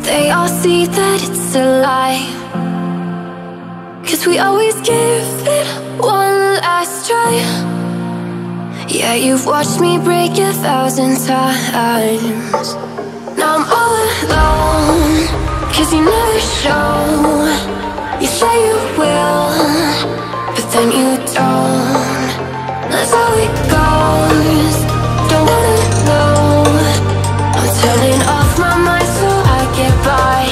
they all see that it's a lie. 'Cause we always give it one last try. Yeah, you've watched me break 1,000 times. Now I'm all alone, 'cause you never show. You say you will, but then you don't. That's how it goes. Don't wanna know. I'm turning off my mind so I get by.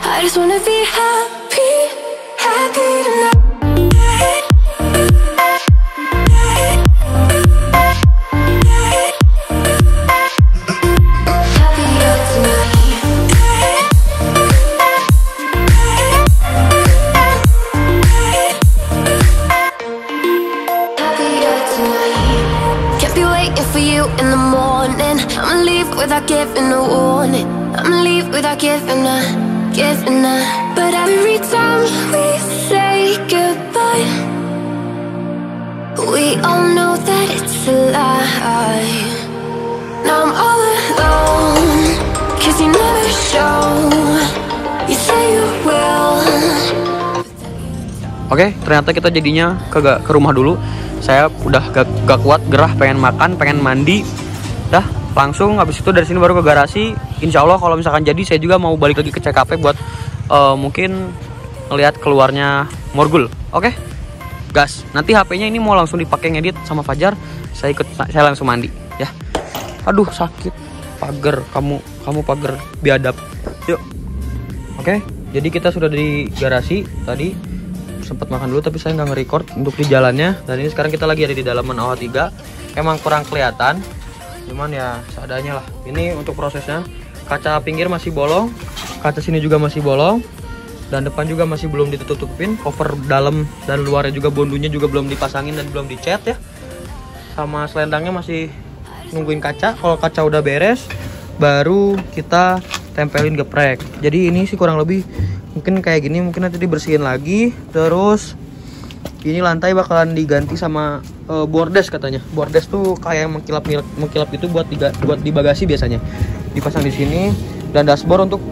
I just wanna be happy, happy tonight. Without giving a warning, I'ma leave without giving a. But every time we say goodbye, we all know that it's a lie. Now I'm all alone, 'cause you never show. You say you will. Oke, ternyata kita jadinya ke rumah dulu. Saya udah gak kuat, gerah, pengen makan, pengen mandi. Dah, langsung habis itu dari sini baru ke garasi. Insya Allah kalau misalkan jadi saya juga mau balik lagi ke CKV buat mungkin ngelihat keluarnya Morgul. Oke, gas. Nanti HP-nya ini mau langsung dipakai ngedit sama Fajar. Saya langsung mandi ya. Aduh sakit pagar, kamu pagar biadab. Yuk. Oke, jadi kita sudah di garasi tadi. Sempat makan dulu tapi saya nggak nge-record untuk di jalannya. Dan ini sekarang kita lagi ada di dalaman AWA 3. Emang kurang kelihatan, cuman ya seadanya lah. Ini untuk prosesnya, kaca pinggir masih bolong, kaca sini juga masih bolong, dan depan juga masih belum ditutup-tutupin. Cover dalam dan luarnya juga, bondunya juga belum dipasangin dan belum dicat ya. Sama selendangnya masih nungguin kaca. Kalau kaca udah beres baru kita tempelin geprek. Jadi ini sih kurang lebih mungkin kayak gini, mungkin nanti dibersihin lagi. Terus ini lantai bakalan diganti sama bordes katanya. Bordes tuh kayak mengkilap itu buat di bagasi biasanya. Dipasang di sini. Dan dashboard untuk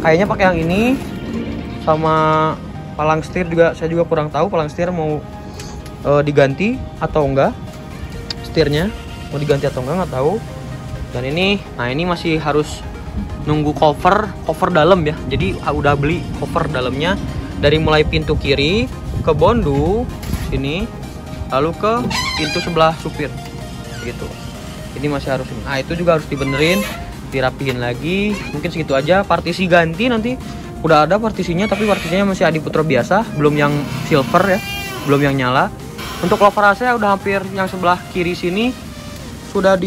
kayaknya pakai yang ini. Sama palang setir juga saya juga kurang tahu palang setir mau diganti atau enggak. Setirnya mau diganti atau enggak nggak tahu. Dan ini, nah ini masih harus nunggu cover dalam ya. Jadi udah beli cover dalamnya dari mulai pintu kiri ke bondu sini, lalu ke pintu sebelah supir gitu. Ini masih harus, nah itu juga harus dibenerin, dirapihin lagi. Mungkin segitu aja. Partisi ganti nanti udah ada partisinya, tapi partisinya masih Adiputro biasa, belum yang silver ya, belum yang nyala. Untuk cover AC udah hampir yang sebelah kiri sini sudah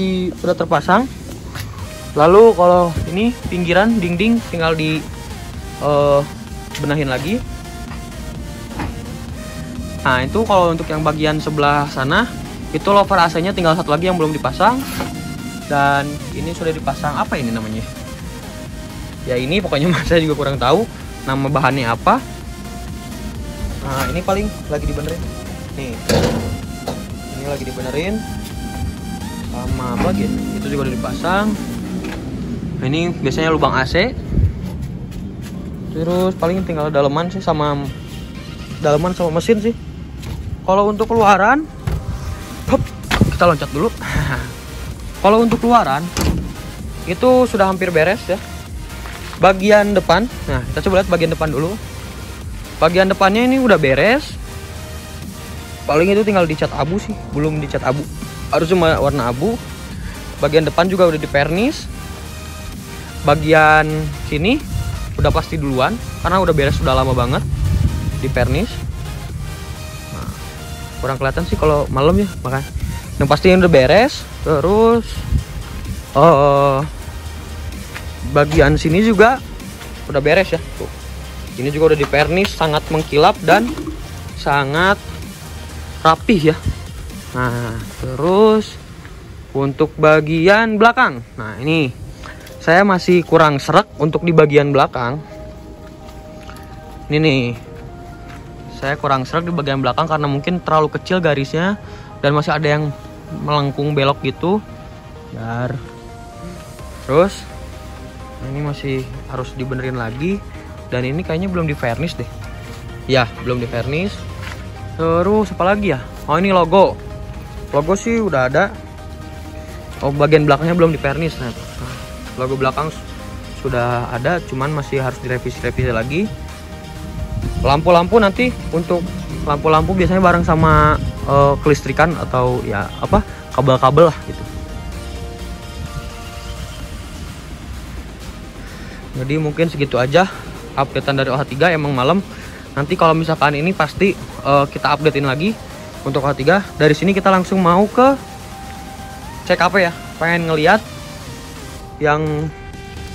terpasang. Lalu kalau ini pinggiran dinding tinggal di benahin lagi. Nah itu kalau untuk yang bagian sebelah sana itu lover AC-nya tinggal satu lagi yang belum dipasang. Dan ini sudah dipasang, apa ini namanya ya, ini pokoknya saya juga kurang tahu nama bahannya apa. Nah ini paling lagi dibenerin nih, ini lagi dibenerin sama apa lagi, itu juga udah dipasang. Nah, ini biasanya lubang AC. Terus paling tinggal daleman sih, sama mesin sih. Kalau untuk keluaran, hop, kita loncat dulu. Kalau untuk keluaran itu sudah hampir beres ya. Bagian depan, nah kita coba lihat bagian depan dulu. Bagian depannya ini udah beres. Paling itu tinggal dicat abu sih, belum dicat abu. Harus cuma warna abu. Bagian depan juga udah dipernis. Bagian sini udah pasti duluan karena udah beres, udah lama banget dipernis. Nah, kurang kelihatan sih kalau malam ya, makanya yang pasti udah beres. Terus bagian sini juga udah beres ya. Tuh. Ini juga udah dipernis, sangat mengkilap dan sangat rapih ya. Nah, terus untuk bagian belakang. Nah, ini saya masih kurang serak untuk di bagian belakang. Ini nih, saya kurang serak di bagian belakang karena mungkin terlalu kecil garisnya dan masih ada yang melengkung belok gitu. Terus Nah, ini masih harus dibenerin lagi. Dan ini kayaknya belum di varnish deh. Ya, belum di varnish. Terus apa lagi ya? Oh, ini logo. Logo sih udah ada. Oh, bagian belakangnya belum di varnish. Nah, logo belakang sudah ada, cuman masih harus direvisi lagi. Lampu-lampu nanti, untuk lampu-lampu biasanya bareng sama kelistrikan atau ya apa, kabel-kabel lah gitu. Jadi mungkin segitu aja updatean dari OH3. Emang malam. Nanti kalau misalkan ini pasti kita updatein lagi untuk OH3. Dari sini kita langsung mau ke CKP ya. Pengen ngeliat yang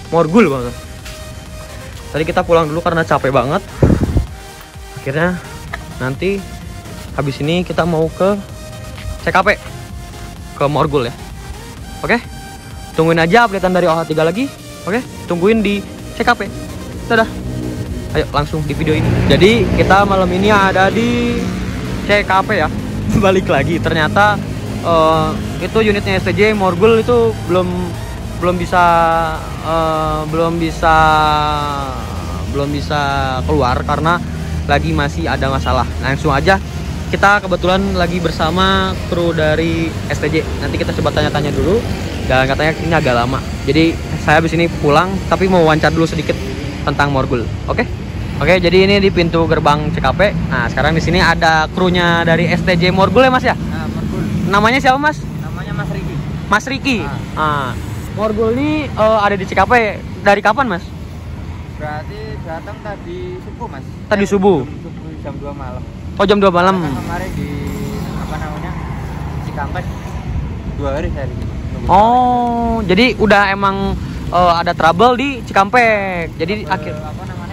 Morgul banget. Tadi kita pulang dulu karena capek banget. Akhirnya nanti habis ini kita mau ke CKP, ke Morgul ya. Oke, tungguin aja updatean dari OH3 lagi. Oke, tungguin di CKP. Dadah. Ayo langsung di video ini. Jadi kita malam ini ada di CKP ya. Balik lagi. Ternyata itu unitnya STJ Morgul itu belum bisa keluar karena lagi masih ada masalah. Langsung aja, kita kebetulan lagi bersama kru dari STJ. Nanti kita coba tanya-tanya dulu. Dan katanya ini agak lama. Jadi saya habis ini pulang, tapi mau wawancara dulu sedikit tentang Morgul. Oke, jadi ini di pintu gerbang CKP. Nah, sekarang di sini ada krunya dari STJ Morgul ya Mas ya? Nah, Morgul. Namanya siapa Mas? Namanya Mas Riki. Mas Riki. Morgul ini ada di CKP dari kapan Mas? Berarti datang tadi subuh Mas. Tadi subuh? Subuh jam 2 malam. Oh, jam 2 malam. Karena kemarin di Cikampek 2 hari saya di sini. Oh, jadi udah emang ada trouble di Cikampek. Jadi akhir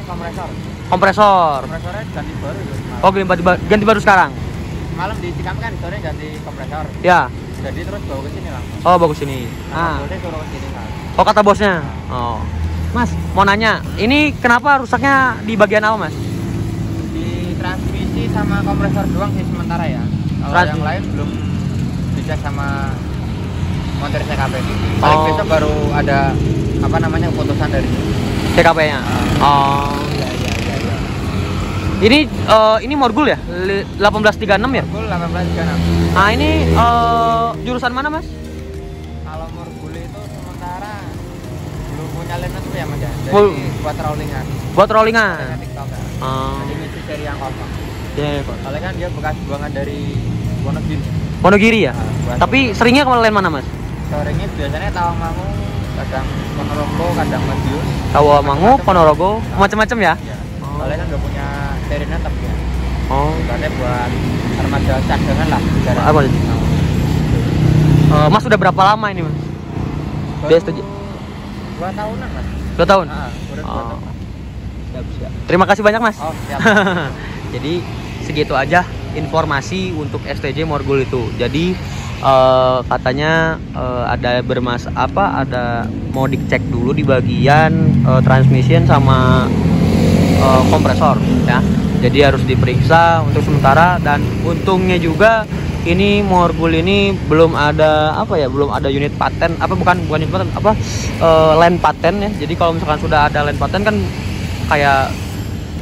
kompresor. Kompresornya ganti baru ya. Oh, ganti baru sekarang. Malam di Cikampek kan sore ganti kompresor. Ya. Jadi terus bawa ke sini langsung. Oh, bagus ini. Bosnya suruh ke sini kan. Oh, kata bosnya. Oh. Mas, mau nanya, ini kenapa rusaknya di bagian apa, Mas? Di transmisi sama kompresor doang sih sementara ya. Kalau yang lain belum bisa sama montir CKP. Paling besok baru ada keputusan dari CKP-nya. Oh. Iya. Ini Morgul ya? 1836 ya? Morgul 1836. Nah, ini jurusan mana, Mas? Kalau Morgul itu sementara belum punya license ya Mas ya. Jadi buat rollingan. Buat rollingan. TikTok ya. Jadi misi seri yang kosong. Iya, Pak. Soalnya kan dia bekas buangan dari Wonogiri. Wonogiri ya? Tapi seringnya ke lain mana, Mas? Seringnya biasanya Tawangmangu, kadang Ponorogo, kadang Madiun. Tawangmangu, Ponorogo, macam-macam ya? Iya. Soalnya kan nggak punya seri netep ya. Oh. Soalnya buat armada cadangan lah. Apa itu? Mas udah berapa lama ini, Mas? Baru 2 tahunan, Mas. 2 tahun? Udah 2 tahun. Siap. Terima kasih banyak, Mas. Oh, siap. Jadi segitu aja informasi untuk STJ Morgul itu. Jadi katanya ada mau dicek dulu di bagian transmission sama kompresor ya. Jadi harus diperiksa untuk sementara, dan untungnya juga ini Morgul ini belum ada unit paten, bukan unit paten, land paten ya. Jadi kalau misalkan sudah ada land paten kan kayak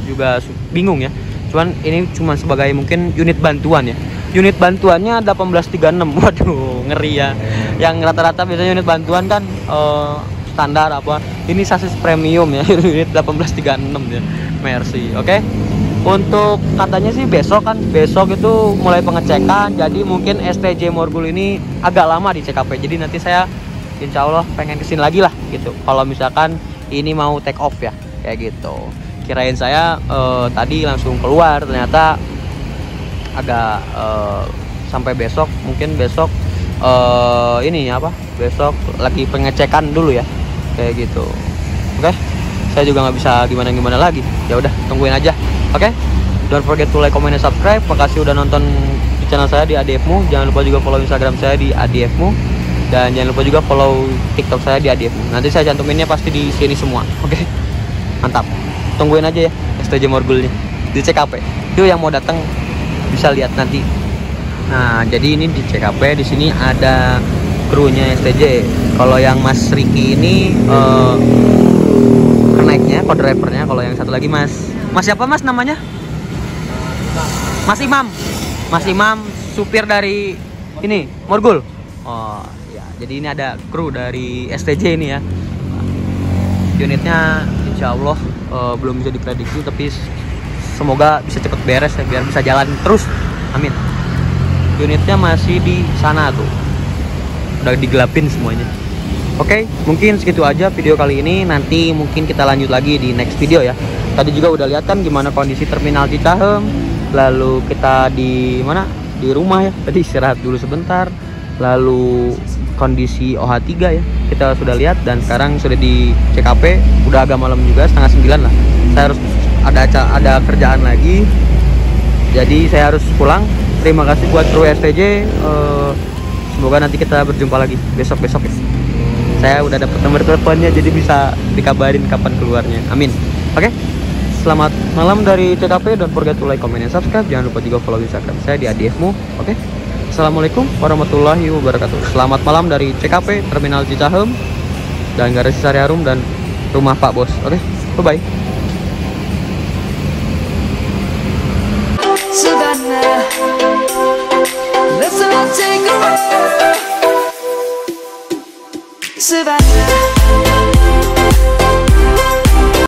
juga bingung ya. Cuman ini cuma sebagai mungkin unit bantuan ya. Unit bantuannya 1836. Waduh, ngeri ya. Yang rata-rata biasanya unit bantuan kan standar apa. Ini sasis premium ya, unit 1836 ya. Mercy. Oke. Untuk katanya sih besok itu mulai pengecekan. Jadi mungkin STJ Morgul ini agak lama di CKP. Jadi nanti saya insya Allah pengen kesini lagi lah gitu. Kalau misalkan ini mau take off ya, kayak gitu. Kirain saya tadi langsung keluar, ternyata agak sampai besok. Mungkin besok besok lagi pengecekan dulu ya, kayak gitu. Oke, saya juga nggak bisa gimana lagi. Ya udah, tungguin aja. Oke, don't forget to like, comment, and subscribe. Makasih udah nonton di channel saya di ADFmu. Jangan lupa juga follow Instagram saya di ADFmu, dan jangan lupa juga follow TikTok saya di ADFmu. Nanti saya cantuminnya pasti di sini semua. Oke, mantap. Tungguin aja ya STJ Morgulnya di CKP. Itu yang mau datang bisa lihat nanti. Nah, jadi ini di CKP, di sini ada krunya STJ. Kalau yang Mas Riki ini orangnya, co-drivernya. Kalau yang satu lagi Mas siapa Mas namanya? Mas Imam. Mas Imam, supir dari ini Morgul. Oh ya, jadi ini ada kru dari STJ ini ya. Unitnya insya Allah belum bisa diprediksi, tapi semoga bisa cepet beres ya, biar bisa jalan terus. Amin. Unitnya masih di sana tuh, udah digelapin semuanya. Oke, mungkin segitu aja video kali ini. Nanti mungkin kita lanjut lagi di next video ya. Tadi juga udah lihat kan gimana kondisi terminal Cicahem. Lalu kita di mana? Di rumah ya. Tadi istirahat dulu sebentar. Lalu kondisi OH3 ya, kita sudah lihat. Dan sekarang sudah di CKP. Udah agak malam juga, 8:30 lah. Saya harus ada kerjaan lagi. Jadi saya harus pulang. Terima kasih buat kru STJ. Semoga nanti kita berjumpa lagi besok-besok ya. Saya udah dapat nomor teleponnya, jadi bisa dikabarin kapan keluarnya. Amin. Oke. Selamat malam dari CKP. Don't forget to like, comment, and subscribe. Jangan lupa juga follow Instagram saya di @adifmu. Oke. Assalamualaikum warahmatullahi wabarakatuh. Selamat malam dari CKP Terminal Cicahem dan Garasi Sari Harum dan rumah Pak Bos. Oke. Bye bye.